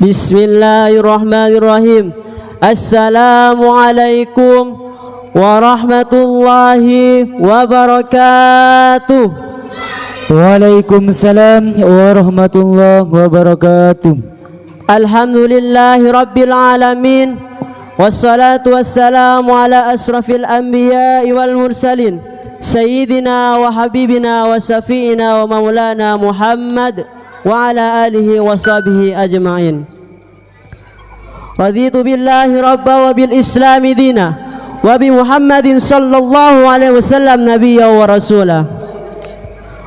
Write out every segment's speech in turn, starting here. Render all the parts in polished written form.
Bismillahirrahmanirrahim. Assalamualaikum warahmatullahi wabarakatuh. Waalaikumsalam warahmatullahi wabarakatuh. Alhamdulillahi rabbil alamin. Wassalatu wassalamu ala asrafil anbiya'i wal mursalin Sayyidina wa habibina wa safiina wa maulana Muhammad wa ala alihi wa sahbihi ajma'in. Raditu billahi rabba wa bil islami dina wa bi Muhammadin sallallahu alaihi wasallam nabiyya wa rasulah.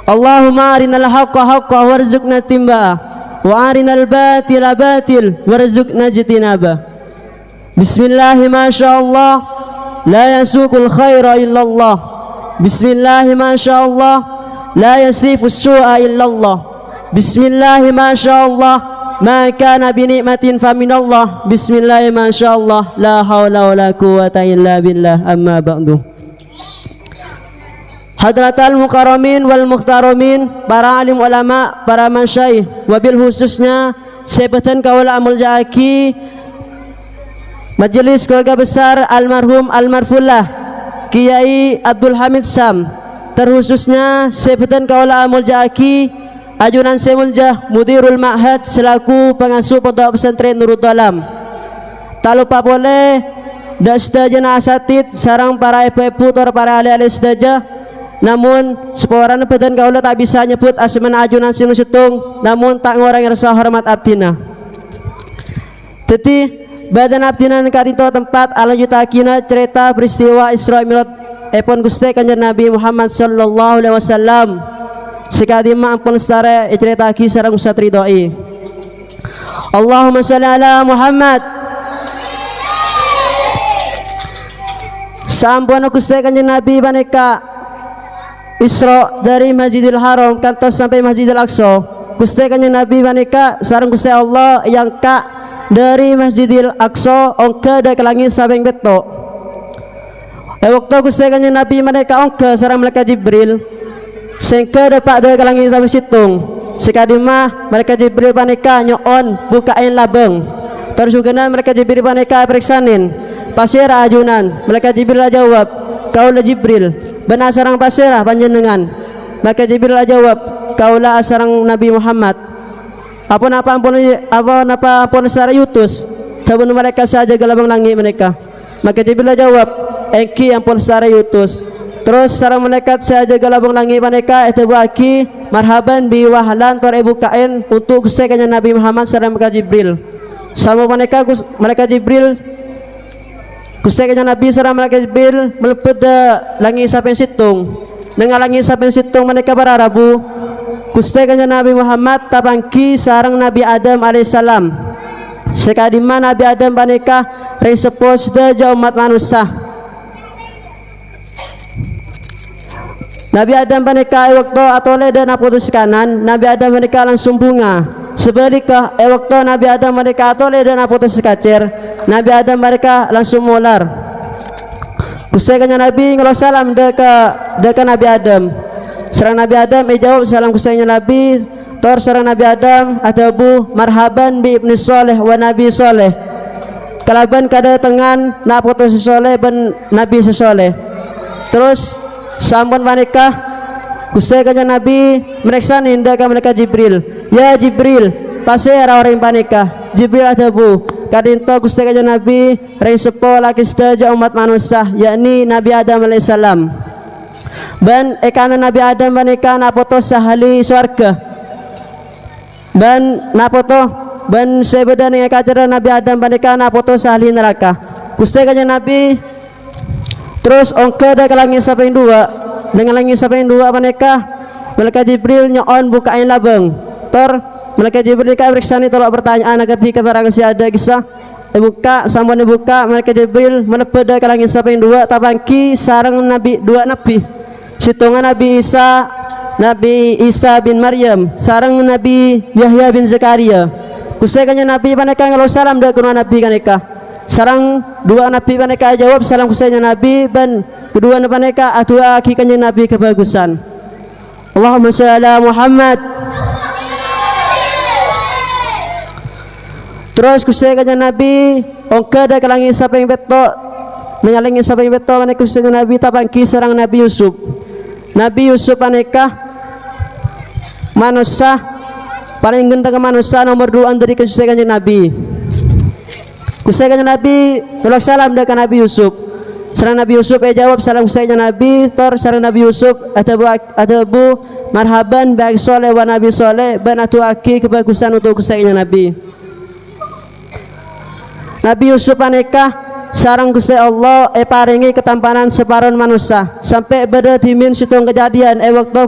Allahumma arinal haqqa haqqa warzuqna timba'ah wa arinal batila batil warzuqna jitinabah. Bismillahi masyaallah la yasuqul khaira illallah. Bismillahi masyaallah la yasifus su'a illallah. Bismillahi masyaallah ma kana bi ni'matin faminallah. Bismillahi masyaallah la haula wala quwwata illa billah. Amma ba'du. Hadratal mukarramin wal muhtaramin, para alim ulama, para masyayikh, wabil khususnya sebatan kaula amul jaaki Majelis Keluarga Besar almarhum almarfullah Kiai Abdul Hamid Sam, terkhususnya sebatan kaula amul jaaki ajunan semuljah mudirul ma'had selaku pengasuh pondok pesantren Nurul Dalam. Tak lupa boleh dastajana asatid sarang para ibu-ibu tor para ahli-ahli sedaja. Namun seporan pedan kaula tak bisa nyebut asmana ajunan sinu setung, namun tak ngorang rasa hormat abdina. Jadi badan abdina karito tempat alanjutakina cerita peristiwa Isra Mi'raj epon Gusti Kanjeng Nabi Muhammad sallallahu alaihi wasallam. Sekadima ampun setara cerita ki sareng Ustaz Ridhoi. Allahumma shalli ala Muhammad. Sampun Gusti Kanjeng Nabi baneka Isra dari Masjidil Haram kantos sampai Masjidil Aqsa. Gusti Kanjeng Nabi baneka sareng Gusti Allah yang ka dari Masjidil Aqsa ongke da ke langit sampai beto. Waktu Gusti Kanjeng Nabi mereka ongke sareng malaikat Jibril sengke dapat da ke langit sampai situng. Sekadimah mereka Jibril baneka nyoon bukain labeng. Terus juga mereka Jibril baneka periksanin pasir ajunan. Mereka Jibril jawab, kaulah Jibril benar sarang pasirah panjenengan. Maka Jibril jawab, kaulah sarang Nabi Muhammad. Apa secara yutus tabun mereka saja gelabang langit mereka. Maka Jibril jawab, engki ampun secara yutus. Terus sarang malaikat saja gelabang langit mereka itu buaki marhaban bi wahlan tor ibu kain untuk Gusti Kanjeng Nabi Muhammad sareng mereka Jibril. Sama mereka Jibril Gusti Kanjeng Nabi sareng malaikat Jibril melepet langit sampai situng. Dengan langit sampai situng mereka berarabu Gusti Kanjeng Nabi Muhammad tabangki sareng Nabi Adam alaihissalam. Sekadima Nabi Adam baneka ring sepo sedaja umat manusia. Nabi Adam baneka waktu atole dan putus kanan, Nabi Adam baneka langsung bunga. Sebaliknya waktu Nabi Adam mereka atole dan putus kacer, Nabi Adam mereka langsung mular. Gusti Kanjeng Nabi ngelo salam deka Nabi Adam. Serang Nabi Adam jawab salam Gusti Kanjeng Nabi. Tor serang Nabi Adam adabu marhaban bi ibni soleh wa nabi soleh. Kalaban kadatangan na putus soleh ben nabi sesoleh. Terus sampun panikah Gusti Kanjeng Nabi meriksa ninda ka mereka Jibril. Ya Jibril, pasir orang panikah. Jibril adabu kadinto Gusti Kanjeng Nabi ring sepo laki sedaja umat manusia yakni Nabi Adam alaihissalam. Ban ekana Nabi Adam panikah napoto sahali swarga. Ban napoto ban sebeda ning kacara Nabi Adam panikah napoto sahali neraka. Gusti Kanjeng Nabi terus ongke da ke langit sampai dua. Dengan langit sampai dua panikah malaikat Jibril nyoon bukain labeng. Tor malaikat Jibril ka periksani tolak pertanyaan ketika keterangan si ada kisah dibuka sampun dibuka malaikat Jibril melepeda ke langit sampai dua tabangki sareng Nabi dua nabi situngan Nabi Isa bin Maryam sareng Nabi Yahya bin Zakaria. Gusti Kanjeng Nabi paneka ngelo salam da kuna nabi kaneka sareng dua nabi paneka jawab salam Gusti Kanjeng Nabi ban kedua paneka adua ki Kanjeng Nabi kebagusan. Allahumma shalli ala Muhammad. Terus kusai kanjeng Nabi ongke da kalangi sapeng beto menyalingi sapeng beto maneka kusai kanjeng Nabi tapangki sareng Nabi Yusuf. Nabi Yusuf maneka manusia paling genta ke manusia nomor 2 dari kusai kanjeng Nabi. Kusai kanjeng Nabi tolak salam da ka Nabi Yusuf. Sareng Nabi Yusuf jawab salam kusai kanjeng Nabi tor sareng Nabi Yusuf adabu marhaban baik soleh wa nabi soleh ban atu aki kebagusan untuk kusai kanjeng Nabi. Nabi Yusuf aneka sarang Gusti Allah paringi ketampanan separon manusia sampai beda timin situng kejadian waktu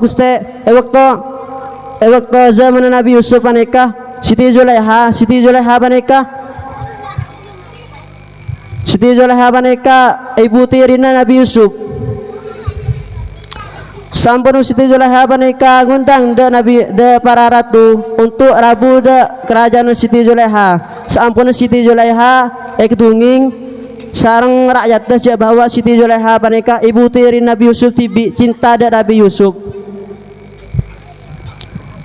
zaman Nabi Yusuf aneka Siti Zulaiha paneka ibu tirina Nabi Yusuf. Sampun Siti Zulaiha paneka ngundang para ratu untuk rabu kerajaan Siti Zulaiha. Sampun Siti Zulaiha kedunging sareng rakyat dah bahwa Siti Zulaiha paneka ibu tiri Nabi Yusuf tibi cinta da Nabi Yusuf.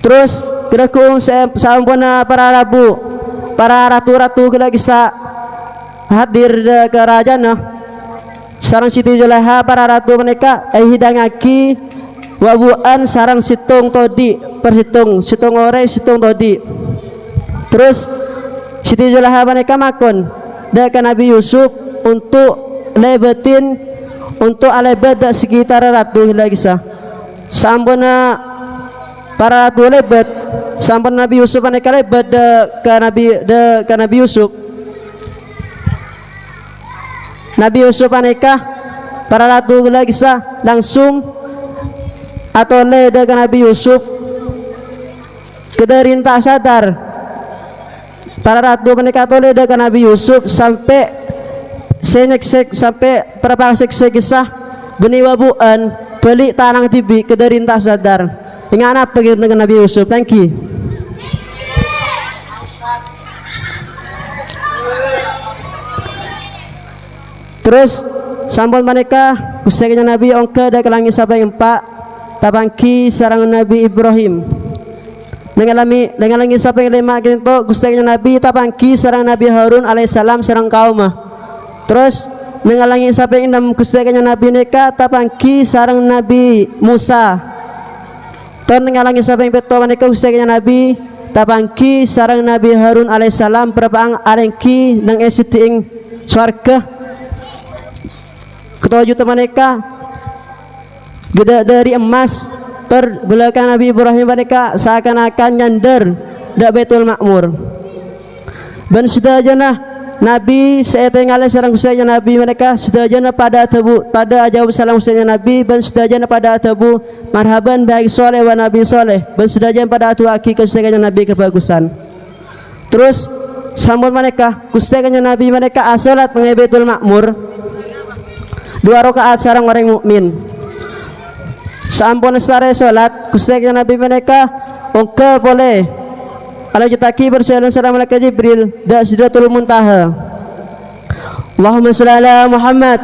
Terus kira-kira sampun para ratu-ratu kira kisah hadir da kerajaan sareng Siti Zulaiha para ratu paneka hidangaki wabuan sareng situng todi situng ore situng todi. Terus Siti Zulaiha paneka makon da ka Nabi Yusuf untuk lebetin untuk alebet da sekitar ratu lagi sa. Sampun para ratu lebet sampun Nabi Yusuf paneka lebet da ka Nabi Yusuf. Nabi Yusuf paneka para ratu lagi sa langsung atau le da ka Nabi Yusuf kederin tak sadar para ratu menikah tole da ka Nabi Yusuf sampai sampai perpaksek kisah beni wabuan beli tanang tibi kederin tak sadar ingana apa gitu dengan Nabi Yusuf. Thank you. Terus sampun menikah kusainya Nabi ongke da kalangi sampai empat tapangki sarang Nabi Ibrahim dengan lagi siapa yang lima kinto gustanya Nabi tapangki sarang Nabi Harun alaihissalam sarang kaumah. Terus dengan lagi siapa yang enam gustanya Nabi neka tapangki sarang Nabi Musa. Terus dengan lagi siapa yang betul neka gustanya Nabi tapangki sarang Nabi Harun alaihissalam perpaang arengki nang esitiing swarga ketujuh teman neka gede dari emas. Terbelakang Nabi Ibrahim mereka seakan-akan nyandar dak Baitul Makmur. Dan sedajana Nabi seetengalnya sareng kusanya Nabi mereka sedajana pada ajab salam kusanya Nabi dan sedajana pada atabu marhaban baik soleh wa nabi soleh dan sedajana pada atu aki kusanya Nabi kebagusan. Terus sambut mereka kusanya Nabi mereka asolat mengenai Baitul Makmur 2 rakaat sareng orang mukmin. Sampun sare salat kusanya Nabi mereka ongke boleh kalau kita bersalam salam malaikat Jibril da Sidratul Muntaha. Allahumma shalli ala Muhammad.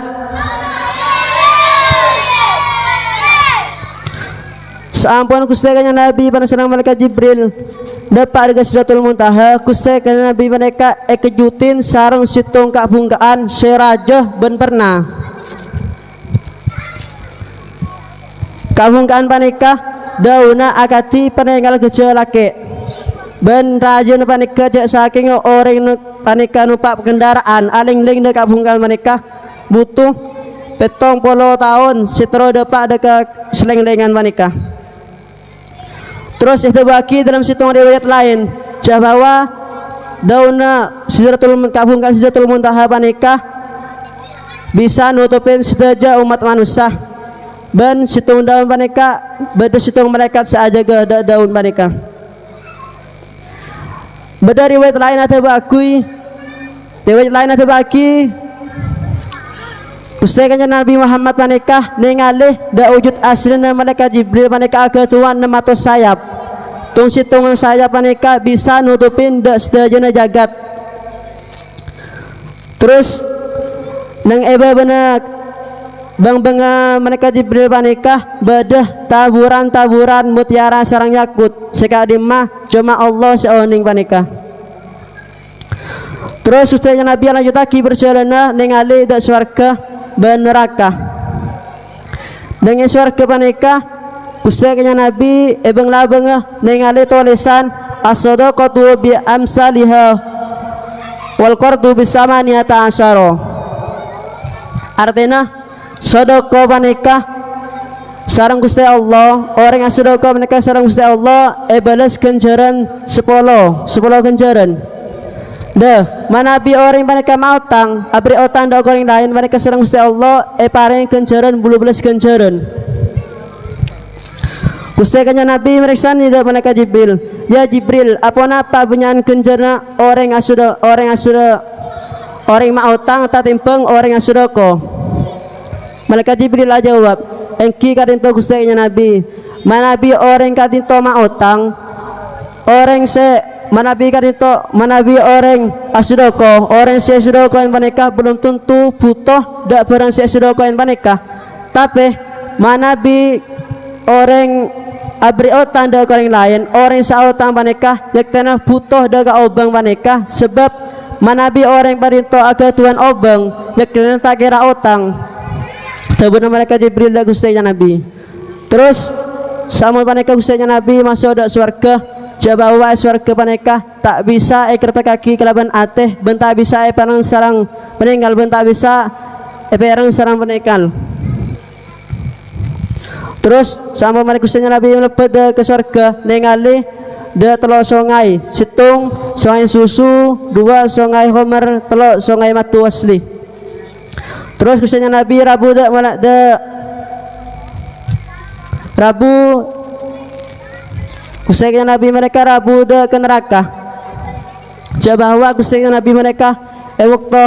Sampun kusanya Nabi pada salam malaikat Jibril dapat ke Sidratul Muntaha kusanya Nabi mereka kejutin sareng situng kabungkaan serajah ben pernah kabungkaan panika dauna akati peninggal kecil laki ben rajin panika jak saking orang panika numpak kendaraan aling-ling dek kabungkaan panika butuh 70 tahun sitro depak dekat seleng-lengan panika. Terus itu bagi dalam situng riwayat lain bahwa dauna kabungkaan Sidratul Muntaha panika bisa nutupin sedaja umat manusia. Ben situng daun paneka beda situng malaikat saja ke daun paneka. Beda riwayat lain ada bakui riwayat lain ada bagi Ustaznya Nabi Muhammad paneka ningali da wujud aslinya malaikat Jibril paneka ketuan 600 sayap tung situng sayap paneka bisa nutupin da sedajana jagat. Terus nang eba benak bang mereka Jibril panikah badah taburan mutiara sarang yakut sekadimah cuma Allah seoning panikah. Terus ustaznya Nabi lanjut lagi berjalan ningali dak swarga ben neraka. Dengan swarga panika ustaznya Nabi ebeng labeng ningali tulisan as-sadaqatu bi amsalihha wal qardu bi samaniyata asyara. Artinya sedekah panika sareng Gusti Allah, orang yang sedekah panika sareng Gusti Allah balas ganjaran 10 ganjaran. Dah, manabi orang panika mau utang, abri utang dak orang lain panika sareng Gusti Allah paring ganjaran 12 ganjaran. Gusti kanya Nabi meriksa ni dak panika Jibril. Ya Jibril, apa bunyian ganjaran orang mau utang tatimpeng orang yang sedekah. Malaikat Jibril jawab, engki kadinto Gusti kanya Nabi. Manabi orang kadinto mau utang, orang manabi orang asudoko, orang si asudoko yang panikah belum tentu butuh dak barang si asudoko yang panikah, tapi manabi orang abri otang dak orang lain, orang saotang panikah yak tanah butuh dak obang panikah, sebab manabi orang parinto aga tuan obang yak tanah tak kira otang. Tabuna mereka Jibril dak Gustinya Nabi. Terus sama panikah Gustinya Nabi masuk dak swarga. Jabawa swarga panika tak bisa kereta kaki kelaban ateh ben tak bisa parang sarang meninggal ben tak bisa perang sarang meninggal. Terus sama mereka Gustinya Nabi melepat ke swarga ningali de telok sungai situng sungai susu 2 sungai homer telok sungai matu asli. Terus Gustinya Nabi rabu Gustinya Nabi mereka rabu ke neraka. Jabawa Gustinya Nabi mereka waktu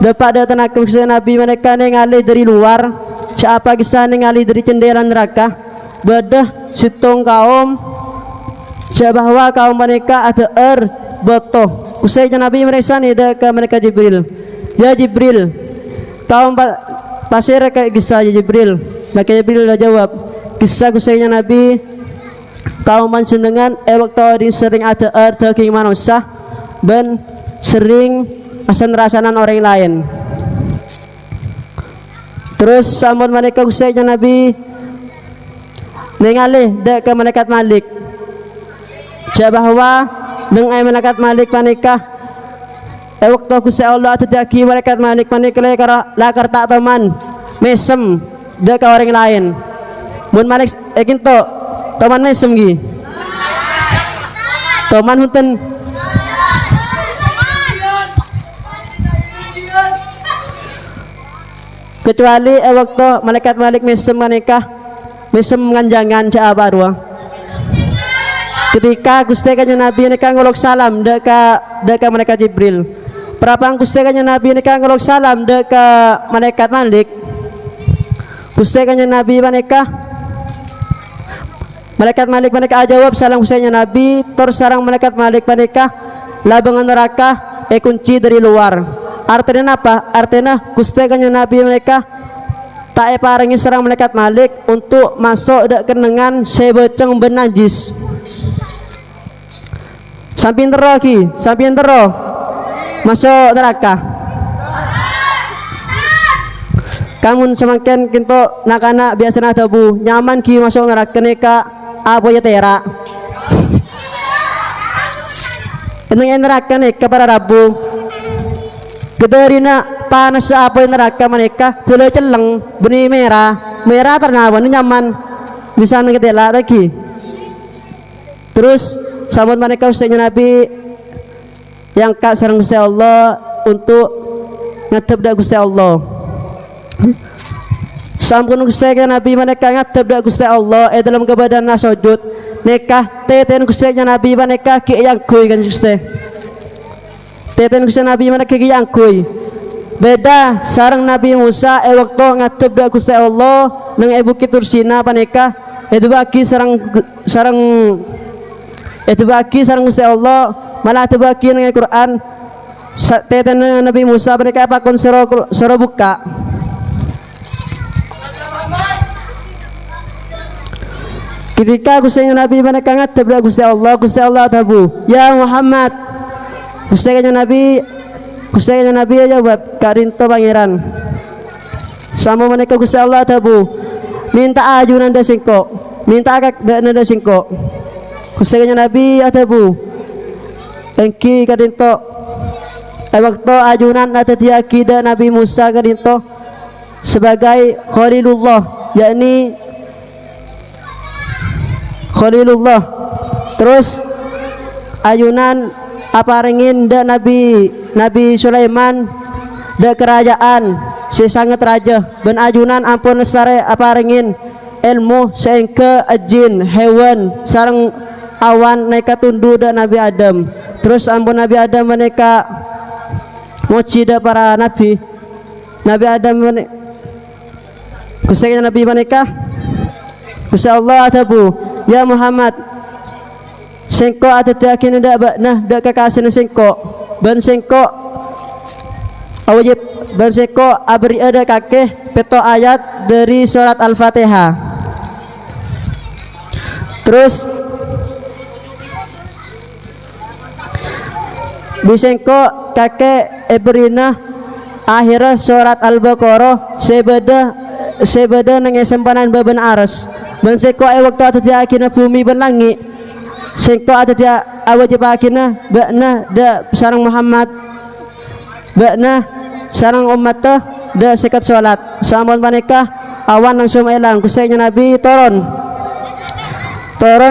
dapat tenaga Gustinya Nabi mereka ningali dari luar. Siapa kisah ningali dari jendela neraka. Bedah situng kaum. Jabawa kaum mereka ada botoh. Gustinya Nabi mereka ni ke mereka Jibril. Ya Jibril, kaum pasir kayak kisah Jibril. Maka Jibril jawab, kisah Gustinya Nabi kaum panjenengan waktu sering ada daging manusia dan sering rasanan orang lain. Terus sampun mereka Gustinya Nabi ningali dak ke malaikat Malik. Bahwa dengan malaikat Malik panika waktu Gusti Allah ada daging malaikat Malik panika lakar tak teman mesem dak ke orang lain. Mun Malik kinto teman mesem gi. Teman hunten kecuali waktu malaikat Malik mesem menikah mesem nganjangan ca barua. Ketika Gusti kanjeng Nabi nikah ngolok salam deka malaikat Jibril. Perapang Gusti kanjeng Nabi nikah ngolok salam deka malaikat Malik. Gusti kanjeng Nabi menikah malaikat Malik panika jawab salam Gustinya Nabi. Terus sarang malaikat Malik panika labangan neraka kunci dari luar. Artinya apa? Artinya Gustinya Nabi mereka tak parangi sarang malaikat Malik untuk masuk dak kenengan sebeceng benajis. Sampin tero masuk neraka. Kamu semakin kinto nakana biasanya dabu nyaman ki masuk neraka neka apa ya tera. Pengen neraka nih kepada Rabu. Gederina panas apa neraka mereka sudah celeng benih merah ternawan nyaman bisa ngedela lagi. Terus sahabat mereka Gustinya Nabi yang kak sareng Gusti Allah untuk ngadep dak Gusti Allah. Sampun Gustinya Nabi mereka ngadep dak Gusti Allah dalam kebadan sujud nekah teten Gustinya Nabi mereka ki yang kuy kan Gusti. Teten Gustinya Nabi mereka ki yang kuy. Beda sareng Nabi Musa waktu ngadep dak Gusti Allah nang Bukit Tursina paneka itu bagi sareng Gusti Allah malah itu bagi nang Al-Qur'an teten Nabi Musa mereka pakon sura buka. Ketika Gustinya Nabi mereka ngadep dak Gusti Allah tabu ya Muhammad. Gustinya Nabi Gusti Nabi jawab karinto pangeran sama mereka Gusti Allah tabu minta ajunan da singko minta akak da singko Gusti Nabi tabu engki karinto waktu ajunan atau diakida Nabi Musa karinto sebagai Khalilullah yakni Khalilullah. Terus ayunan aparengin da Nabi Sulaiman da kerajaan si sangat raja ben ajunan ampun sare aparengin ilmu sehingga jin hewan sareng awan mereka tundu da Nabi Adam. Terus ampun Nabi Adam mereka moci da para nabi Adam Gusti Nabi mereka Gusti Allah tabu ya Muhammad singko ada yakin ndak nah dak kekasih singko ban singko awajib ban singko abri ada kakeh peto ayat dari surat Al-Fatihah. Terus bisengko kakek ebrina akhirnya surat Al-Baqarah sebeda nang sempanan baban aras ban seko waktu ada yakin bumi ban langit seko ada dia awajib akina bakna da sarang Muhammad bakna sarang umat da sekat salat sampun panika awan langsung elang Gusti Nabi turun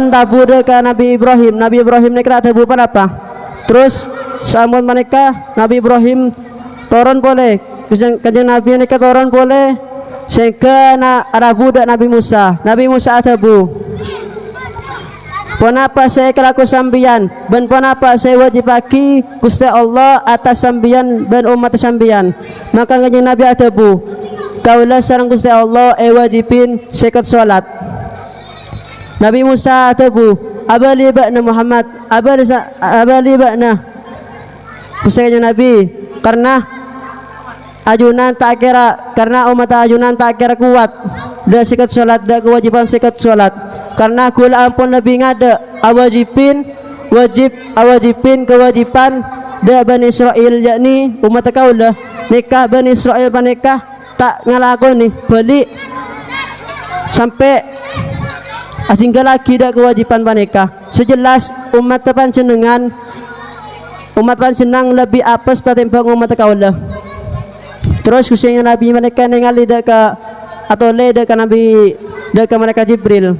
tabu da ka Nabi Ibrahim nek tabu apa terus sampun panika Nabi Ibrahim turun boleh kanjeng Nabi nek turun boleh sehingga ada budak Nabi Musa tabu Ponapa saya kelaku sambian ben ponapa saya wajib bagi Gusti Allah atas sambian ben umat sambian maka kanjeng Nabi tabu kaulah sareng Gusti Allah wajibin sekat salat Nabi Musa tabu abali bakna Muhammad abali bakna Gusti Nabi karena ajunan tak kira karena umat ajunan tak kira kuat da sikat salat da kewajiban sikat salat karena kula ampun lebih ngada awajibin kewajiban da Bani Israel yakni umat kaulah nikah Bani Israel panikah tak ngalakoni balik sampai tinggal lagi da kewajiban panikah sejelas umat panjenengan umat panjenengan lebih apes tatimbang umat kaulah. Terus kusinya Nabi mereka ningali dak atau dak Nabi dak mereka Jibril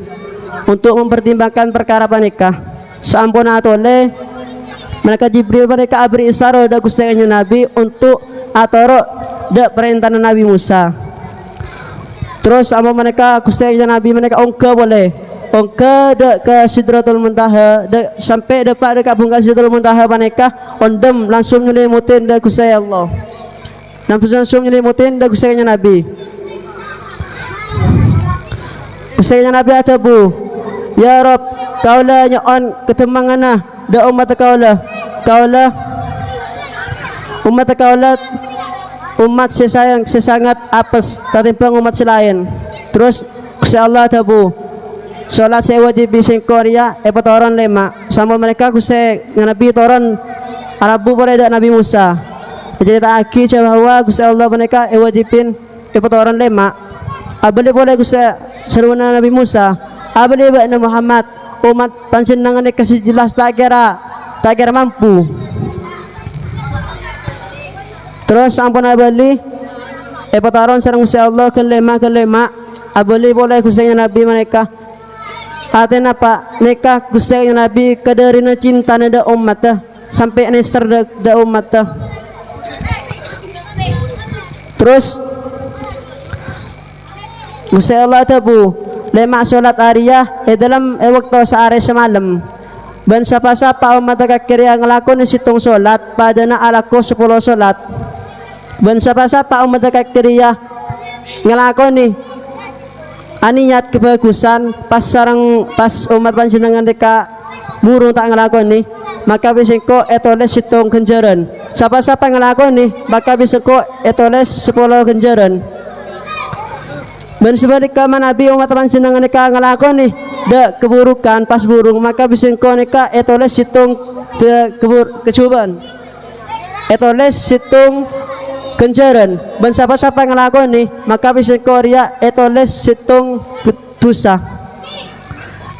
untuk mempertimbangkan perkara panikah sampun atau mereka Jibril mereka abri isaro dak kusinya Nabi untuk atoro dak perintah Nabi Musa. Terus sama mereka kusinya Nabi mereka ongka boleh ongka dak ke Sidratul Muntaha dak sampai depan dekat bungka Sidratul Muntaha panikah ondem langsung nyelimutin dak kusinya Allah langsung nyelimutin da Gusti Nabi atabu ya Rob kaulah nyon ketemangana da umat kaulah umat sesangat apes tatimbang umat selain. Terus Gusti Allah tabu salat saya wajib bising Korea patoran lema sama mereka Gusti Nabi toron Arabu boleh da Nabi Musa jadi tak aki bahwa Gusti Allah mereka wajibin patoran lema abali boleh Gusti seruana Nabi Musa abali bakna Muhammad umat panjenengan kasih jelas tak kira mampu. Terus ampun abali patoran sareng Gusti Allah ke lema abali boleh Gusti Nabi mereka atena pak nikah Gusti Nabi kaderina cinta da umat sampai nester da umat. Terus Gusti Allah tabu lema salat ariyah dalam waktu sehari semalam ban sapa-sapa umat kakir yang ngelakon situng salat padana alaku 10 salat ban sapa-sapa umat kakir yang ngelakon nih aniat kebagusan pas umat panjenengan deka burung tak ngelakon nih maka bisa ko etoles situng kenjaran siapa-siapa ngelakon nih maka bisa ko etoles 10 kenjaran dan sebaliknya Nabi umat panjenengan deka ngelakon nih da keburukan pas burung maka bisa ko neka etoles situng kecobaan etoles situng kenjaran ban siapa-siapa ngelakoni maka bisa Korea etoles situng dosa.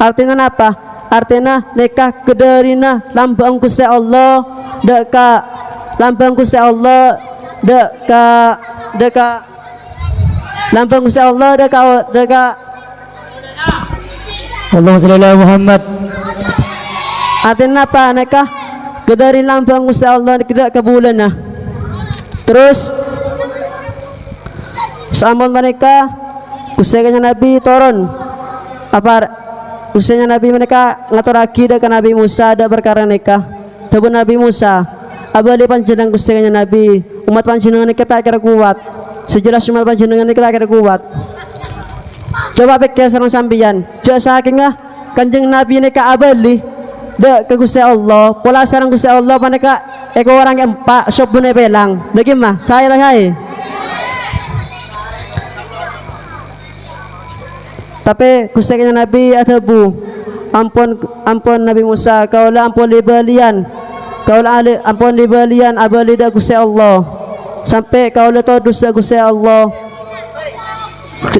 Artinya apa? Artinya nikah kederina lambang Gusti Allah deka lambang Gusti Allah deka lambang Gusti Allah deka Allahumma shalli ala Muhammad. artinya apa? Nikah kedari lambang Gusti Allah tidak kebulan nah. Terus samun mereka usianya Nabi turun apa usianya Nabi mereka ngatur lagi dengan Nabi Musa ada perkara nikah tebu Nabi Musa abali panjenengan usianya Nabi umat panjenengan kita tak kira kuat sejelas umat panjenengan kita tak kira kuat. Coba pikir sareng sampeyan jak saking kanjeng Nabi nikah abali dek ke Gusti Allah pola sareng Gusti Allah mereka eko orang empat sobune pelang lagi mah saya lah hai. Tapi Gusti Nabi ada bu ampun Nabi Musa kaulah ampun libalian kaulah ampun libalian abali dak Gusti Allah sampai kaulah tahu dosa Gusti Allah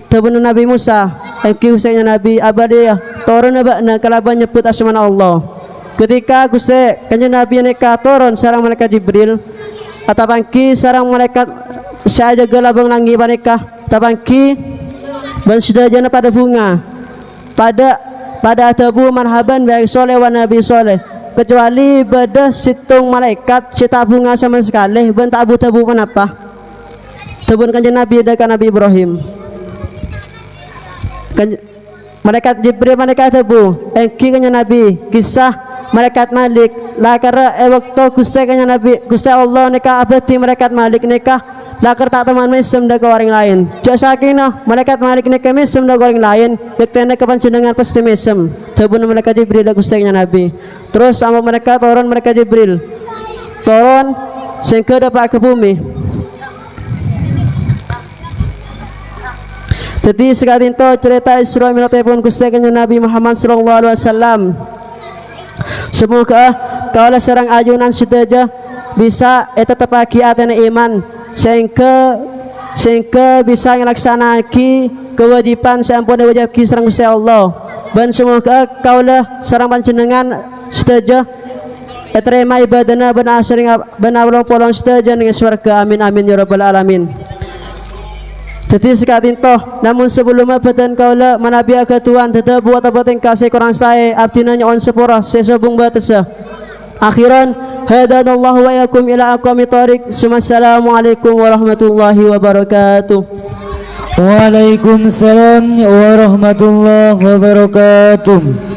temen Nabi Musa Gusti Nabi abadi turun abakna kalaban nyebut asma Allah ketika Gusti kanjeng Nabi nikah turun sareng malaikat Jibril atapangki sareng malaikat saya jaga labang langgi panikah tapangki ban sudah jana pada bunga pada atabu marhaban baik soleh wa nabi soleh kecuali pada situng malaikat sita bunga sama sekali ban tabu kenapa tabun kanjeng Nabi dan Nabi Ibrahim malaikat Jibril malaikat tabu engki kanjeng Nabi kisah malaikat Malik lakar waktu Gusti kanjeng Nabi Gusti Allah nikah abadi malaikat Malik nikah lakar tak teman mesem dah orang lain jak sakinah malaikat Malik nikah mesem dah orang lain yektena kepanjenengan pasti mesem tabun malaikat Jibril dah Gusti kanjeng Nabi terus sama mereka turun malaikat Jibril turun sehingga dapat ke bumi. Jadi sekarang itu cerita Isra Mi'raj pun Gusti kanjeng Nabi Muhammad sallallahu alaihi wasallam. Semoga kaulah serang ayunan sedaja bisa tetap pagi atena iman sehingga bisa melaksanakan kewajiban sampun wajib serang Gusti Allah. Dan semoga kaulah serang panjenengan sedaja terima ibadahna benar sering benar polong sedaja dengan surga amin amin ya rabbal alamin. Jadi sekarang itu namun sebelum badan kaulah manabi aga Tuhan tetap buat abating kasih kurang saya abdinanya on sepura sesobung batasa akhiran hadanallahu wa yakum ila aqami tariq assalamualaikum warahmatullahi wabarakatuh. Waalaikumsalam warahmatullahi wabarakatuh.